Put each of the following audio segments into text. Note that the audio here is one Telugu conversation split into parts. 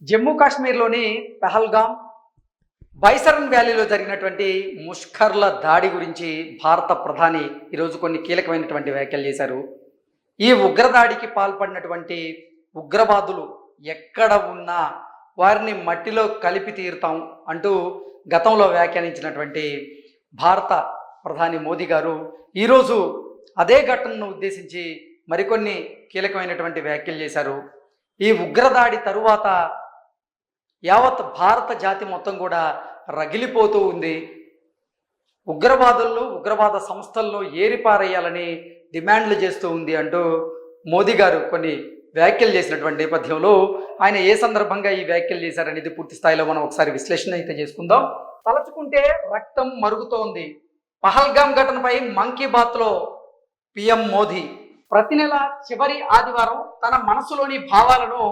జమ్మూ కాశ్మీర్లోని పెహల్గాం, బైసరన్ వ్యాలీలో జరిగినటువంటి ముష్కర్ల దాడి గురించి భారత ప్రధాని ఈరోజు కొన్ని కీలకమైనటువంటి వ్యాఖ్యలు చేశారు. ఈ ఉగ్రదాడికి పాల్పడినటువంటి ఉగ్రవాదులు ఎక్కడ ఉన్నా వారిని మట్టిలో కలిపి తీరుతాం అంటూ గతంలో వ్యాఖ్యానించినటువంటి భారత ప్రధాని మోదీ గారు ఈరోజు అదే ఘటనను ఉద్దేశించి మరికొన్ని కీలకమైనటువంటి వ్యాఖ్యలు చేశారు. ఈ ఉగ్రదాడి తరువాత యావత్ భారత జాతి మొత్తం కూడా రగిలిపోతూ ఉంది. ఉగ్రవాదులను, ఉగ్రవాద సంస్థలను ఏరిపారేయాలని డిమాండ్లు చేస్తూ ఉంది అంటూ మోదీ గారు కొన్ని వ్యాఖ్యలు చేసినటువంటి నేపథ్యంలో ఆయన ఏ సందర్భంగా ఈ వ్యాఖ్యలు చేశారనేది పూర్తి స్థాయిలో మనం ఒకసారి విశ్లేషణ అయితే చేసుకుందాం. తలచుకుంటే రక్తం మరుగుతోంది. పహల్గాం ఘటనపై మన్ కీ బాత్లో పిఎం మోదీ ప్రతి నెల చివరి ఆదివారం తన మనసులోని భావాలను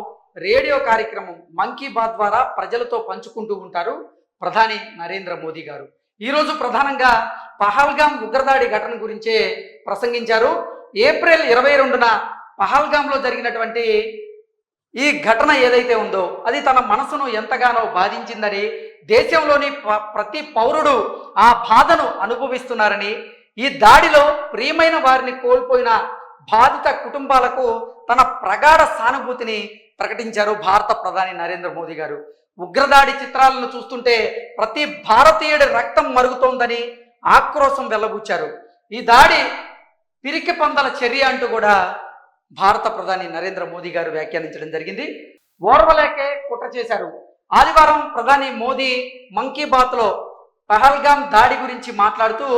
రేడియో కార్యక్రమం మన్ కీ బాత్ ద్వారా ప్రజలతో పంచుకుంటూ ఉంటారు ప్రధాని నరేంద్ర మోదీ గారు. ఈరోజు ప్రధానంగా పహల్గాం ఉగ్రదాడి ఘటన గురించే ప్రసంగించారు. ఏప్రిల్ 22న పహల్గాంలో జరిగినటువంటి ఈ ఘటన ఏదైతే ఉందో అది తన మనసును ఎంతగానో బాధించిందని, దేశంలోని ప్రతి పౌరుడు ఆ బాధను అనుభవిస్తున్నారని, ఈ దాడిలో ప్రియమైన వారిని కోల్పోయిన బాధిత కుటుంబాలకు తన ప్రగాఢ సానుభూతిని ప్రకటించారు భారత ప్రధాని నరేంద్ర మోదీ గారు. ఉగ్రదాడి చిత్రాలను చూస్తుంటే ప్రతి భారతీయుడి రక్తం మరుగుతోందని ఆక్రోశం వెల్లబుచ్చారు. ఈ దాడి పిరికి పందల చర్య అంటూ కూడా భారత ప్రధాని నరేంద్ర మోదీ గారు వ్యాఖ్యానించడం జరిగింది. ఓర్వలేకే కుట్ర చేశారు. ఆదివారం ప్రధాని మోదీ మన్ కీ బాత్లో పహల్గాం దాడి గురించి మాట్లాడుతూ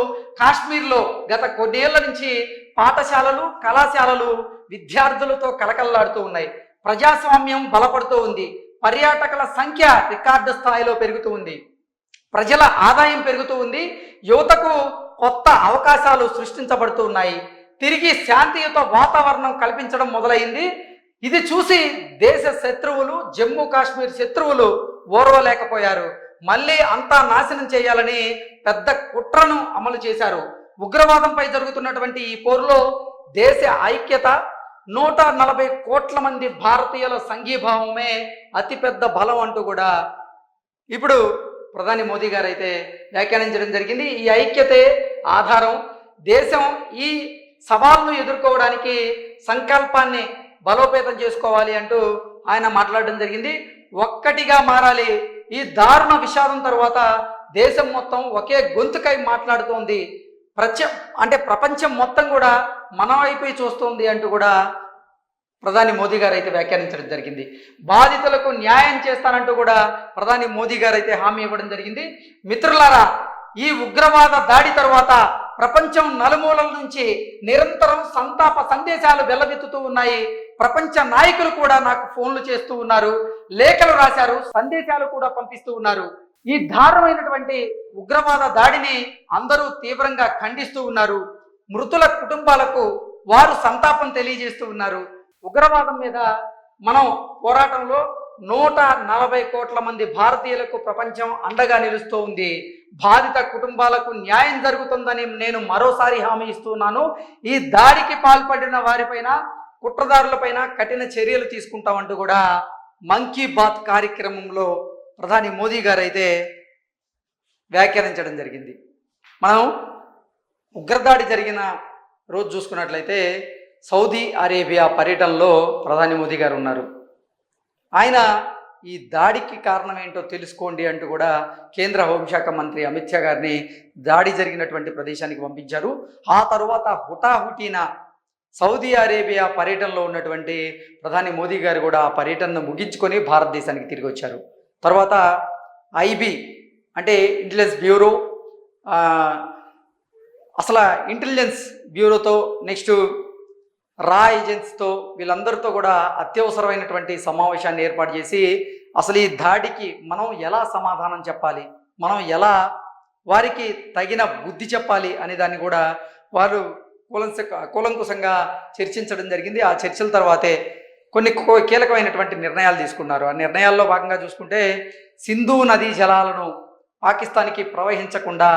కాశ్మీర్లో గత కొన్నేళ్ల నుంచి పాఠశాలలు, కళాశాలలు విద్యార్థులతో కలకల్లాడుతూ ఉన్నాయి. ప్రజాస్వామ్యం బలపడుతూ ఉంది. పర్యాటకుల సంఖ్య రికార్డు స్థాయిలో పెరుగుతూ ఉంది. ప్రజల ఆదాయం పెరుగుతూ ఉంది. యువతకు కొత్త అవకాశాలు సృష్టించబడుతూ ఉన్నాయి. తిరిగి శాంతియుత వాతావరణం కల్పించడం మొదలైంది. ఇది చూసి దేశ శత్రువులు, జమ్మూ కాశ్మీర్ శత్రువులు ఓర్వలేకపోయారు. మళ్ళీ అంతా నాశనం చేయాలని పెద్ద కుట్రను అమలు చేశారు. ఉగ్రవాదంపై జరుగుతున్నటువంటి ఈ పోరులో దేశ ఐక్యత, 140 కోట్ల మంది భారతీయుల సంఘీభావమే అతిపెద్ద బలం అంటూ కూడా ఇప్పుడు ప్రధాని మోదీ గారు అయితే వ్యాఖ్యానించడం జరిగింది. ఈ ఐక్యతే ఆధారం. దేశం ఈ సవాల్ను ఎదుర్కోవడానికి సంకల్పాన్ని బలోపేతం చేసుకోవాలి అంటూ ఆయన మాట్లాడడం జరిగింది. ఒక్కటిగా మారాలి. ఈ దారుణ విషాదం తర్వాత దేశం మొత్తం ఒకే గొంతుకై మాట్లాడుతోంది. ప్రపంచం మొత్తం కూడా మన వైపే చూస్తోంది అంటూ కూడా ప్రధాని మోదీ గారు అయితే వ్యాఖ్యానించడం జరిగింది. బాధితులకు న్యాయం చేస్తానంటూ కూడా ప్రధాని మోదీ గారు అయితే హామీ ఇవ్వడం జరిగింది. మిత్రులారా, ఈ ఉగ్రవాద దాడి తర్వాత ప్రపంచం నలుమూలల నుంచి నిరంతరం సంతాప సందేశాలు వెల్లవెత్తుతూ ఉన్నాయి. ప్రపంచ నాయకులు కూడా నాకు ఫోన్లు చేస్తూ ఉన్నారు, లేఖలు రాశారు, సందేశాలు కూడా పంపిస్తూ ఉన్నారు. ఈ దారుణమైనటువంటి ఉగ్రవాద దాడిని అందరూ తీవ్రంగా ఖండిస్తూ ఉన్నారు. మృతుల కుటుంబాలకు వారు సంతాపం తెలియజేస్తూ ఉన్నారు. ఉగ్రవాదం మీద మనం పోరాటంలో 140 కోట్ల మంది భారతీయులకు ప్రపంచం అండగా నిలుస్తూ ఉంది. బాధిత కుటుంబాలకు న్యాయం జరుగుతుందని నేను మరోసారి హామీ ఇస్తున్నాను. ఈ దాడికి పాల్పడిన వారిపైన, కుట్రదారులపైన కఠిన చర్యలు తీసుకుంటామంటూ కూడా మన్ కీ బాత్ కార్యక్రమంలో ప్రధాని మోదీ గారు అయితే వ్యాఖ్యానించడం జరిగింది. మనం ఉగ్రదాడి జరిగిన రోజు చూసుకున్నట్లయితే సౌదీ అరేబియా పర్యటనలో ప్రధాని మోదీ గారు ఉన్నారు. ఆయన ఈ దాడికి కారణం ఏంటో తెలుసుకోండి అంటూ కూడా కేంద్ర హోంశాఖ మంత్రి అమిత్ షా గారిని దాడి జరిగినటువంటి ప్రదేశానికి పంపించారు. ఆ తరువాత హుటాహుటీన సౌదీ అరేబియా పర్యటనలో ఉన్నటువంటి ప్రధాని మోదీ గారు కూడా ఆ పర్యటనను ముగించుకొని భారతదేశానికి తిరిగి వచ్చారు. తర్వాత ఐబీ అంటే ఇంటెలిజెన్స్ బ్యూరో, అసలు ఇంటెలిజెన్స్ బ్యూరోతో, నెక్స్ట్ రా ఏజెన్సీతో, వీళ్ళందరితో కూడా అత్యవసరమైనటువంటి సమావేశాన్ని ఏర్పాటు చేసి అసలు ఈ దాడికి మనం ఎలా సమాధానం చెప్పాలి, మనం ఎలా వారికి తగిన బుద్ధి చెప్పాలి అనే దాన్ని కూడా వారు కూలంకుశంగా చర్చించడం జరిగింది. ఆ చర్చల తర్వాతే కొన్ని కీలకమైనటువంటి నిర్ణయాలు తీసుకున్నారు. ఆ నిర్ణయాల్లో భాగంగా చూసుకుంటే సింధు నదీ జలాలను పాకిస్తాన్కి ప్రవహించకుండా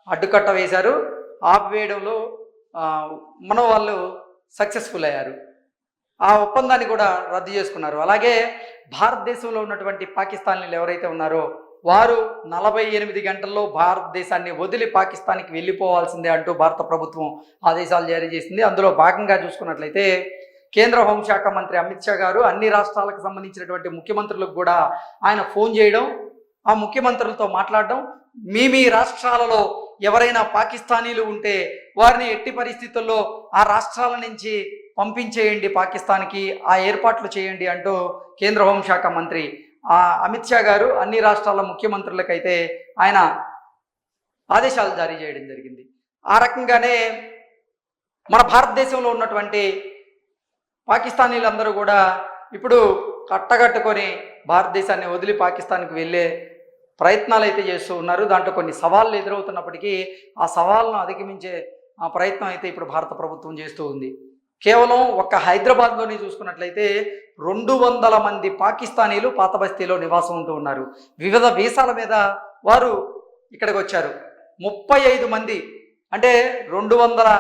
అడ్డుకట్ట వేశారు. ఆపివేయడంలో మన వాళ్ళు సక్సెస్ఫుల్ అయ్యారు. ఆ ఒప్పందాన్ని కూడా రద్దు చేసుకున్నారు. అలాగే భారతదేశంలో ఉన్నటువంటి పాకిస్తానీలు ఎవరైతే ఉన్నారో వారు 48 గంటల్లో భారతదేశాన్ని వదిలి పాకిస్తాన్‌కి వెళ్ళిపోవాల్సిందే అంటూ భారత ప్రభుత్వం ఆదేశాలు జారీ చేసింది. అందులో భాగంగా చూసుకున్నట్లయితే కేంద్ర హోంశాఖ మంత్రి అమిత్ షా గారు అన్ని రాష్ట్రాలకు సంబంధించినటువంటి ముఖ్యమంత్రులకు కూడా ఆయన ఫోన్ చేయడం, ఆ ముఖ్యమంత్రులతో మాట్లాడడం, మీ రాష్ట్రాలలో ఎవరైనా పాకిస్తానీలు ఉంటే వారిని ఎట్టి పరిస్థితుల్లో ఆ రాష్ట్రాల నుంచి పంపించేయండి పాకిస్తాన్‌కి, ఆ ఏర్పాట్లు చేయండి అంటూ కేంద్ర హోంశాఖ మంత్రి అమిత్ షా గారు అన్ని రాష్ట్రాల ముఖ్యమంత్రులకైతే ఆయన ఆదేశాలు జారీ చేయడం జరిగింది. ఆ రకంగానే మన భారతదేశంలో ఉన్నటువంటి పాకిస్తానీలందరూ కూడా ఇప్పుడు కట్టగట్టుకొని భారతదేశాన్ని వదిలి పాకిస్తాన్‌కి వెళ్ళే ప్రయత్నాలు అయితే చేస్తూ ఉన్నారు. దాంట్లో కొన్ని సవాళ్ళు ఎదురవుతున్నప్పటికీ ఆ సవాళ్ళను అధిగమించే ప్రయత్నం అయితే ఇప్పుడు భారత ప్రభుత్వం చేస్తూ ఉంది. కేవలం ఒక్క హైదరాబాద్లోనే చూసుకున్నట్లయితే 200 మంది పాకిస్తానీలు పాత బస్తీలో నివాసం ఉంటూ ఉన్నారు. వివిధ వీసాల మీద వారు ఇక్కడికి వచ్చారు. 35 మంది అంటే 200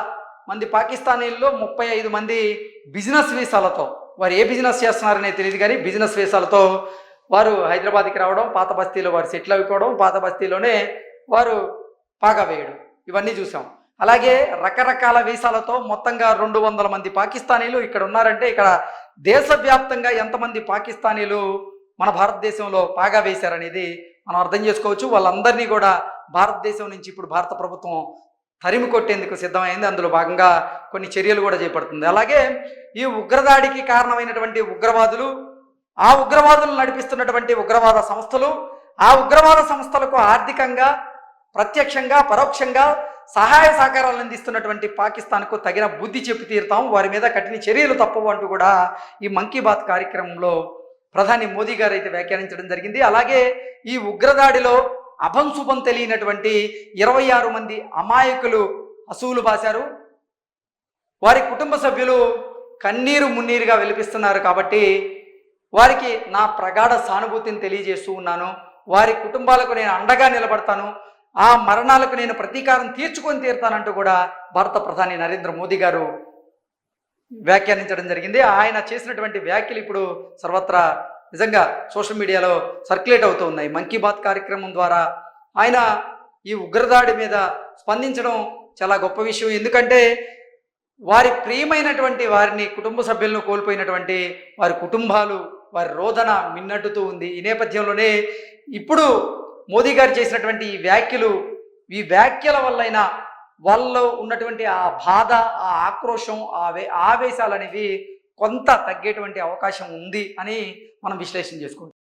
మంది పాకిస్తానీల్లో 35 మంది బిజినెస్ వీసాలతో, వారు ఏ బిజినెస్ చేస్తున్నారనే తెలియదు కానీ బిజినెస్ వీసాలతో వారు హైదరాబాద్కి రావడం, పాత బస్తీలో వారు సెటిల్ అయిపోవడం, పాత బస్తీలోనే వారు పాగా వేయడం, ఇవన్నీ చూసాం. అలాగే రకరకాల వీసాలతో మొత్తంగా 200 మంది పాకిస్తానీలు ఇక్కడ ఉన్నారంటే ఇక్కడ దేశవ్యాప్తంగా ఎంతమంది పాకిస్తానీలు మన భారతదేశంలో పాగా వేశారనేది మనం అర్థం చేసుకోవచ్చు. వాళ్ళందరినీ కూడా భారతదేశం నుంచి ఇప్పుడు భారత ప్రభుత్వం తరిమి కొట్టేందుకు సిద్ధమైంది. అందులో భాగంగా కొన్ని చర్యలు కూడా చేపడుతుంది. అలాగే ఈ ఉగ్రదాడికి కారణమైనటువంటి ఉగ్రవాదులు, ఆ ఉగ్రవాదులు నడిపిస్తున్నటువంటి ఉగ్రవాద సంస్థలు, ఆ ఉగ్రవాద సంస్థలకు ఆర్థికంగా ప్రత్యక్షంగా పరోక్షంగా సహాయ సహకారాలు అందిస్తున్నటువంటి పాకిస్తాన్కు తగిన బుద్ధి చెప్పి తీరుతాం, వారి మీద కఠిన చర్యలు తప్పవు అంటూ కూడా ఈ మన్ కీ బాత్ కార్యక్రమంలో ప్రధాని మోదీ గారు అయితే వ్యాఖ్యానించడం జరిగింది. అలాగే ఈ ఉగ్రదాడిలో అభంశుభం తెలియనటువంటి 26 మంది అమాయకులు అసూలు బాశారు. వారి కుటుంబ సభ్యులు కన్నీరు మున్నీరుగా వెలిపిస్తున్నారు. కాబట్టి వారికి నా ప్రగాఢ సానుభూతిని తెలియజేస్తూ ఉన్నాను. వారి కుటుంబాలకు నేను అండగా నిలబడతాను, ఆ మరణాలకు నేను ప్రతీకారం తీర్చుకొని తీరుతానంటూ కూడా భారత ప్రధాని నరేంద్ర మోదీ గారు వ్యాఖ్యానించడం జరిగింది. ఆయన చేసినటువంటి వ్యాఖ్యలు ఇప్పుడు సర్వత్రా నిజంగా సోషల్ మీడియాలో సర్క్యులేట్ అవుతూ ఉన్నాయి. మన్ కీ బాత్ కార్యక్రమం ద్వారా ఆయన ఈ ఉగ్రదాడి మీద స్పందించడం చాలా గొప్ప విషయం. ఎందుకంటే వారి ప్రియమైనటువంటి వారిని, కుటుంబ సభ్యులను కోల్పోయినటువంటి వారి కుటుంబాలు, వారి రోదన మిన్నట్టుతూ ఉంది. ఈ నేపథ్యంలోనే ఇప్పుడు మోదీ గారు చేసినటువంటి ఈ వ్యాఖ్యల వల్లైనా వాళ్ళలో ఉన్నటువంటి ఆ బాధ, ఆ ఆక్రోశం, ఆవేశాలు అనేవి కొంత తగ్గేటువంటి అవకాశం ఉంది అని మనం విశ్లేషణ చేసుకుంటాం.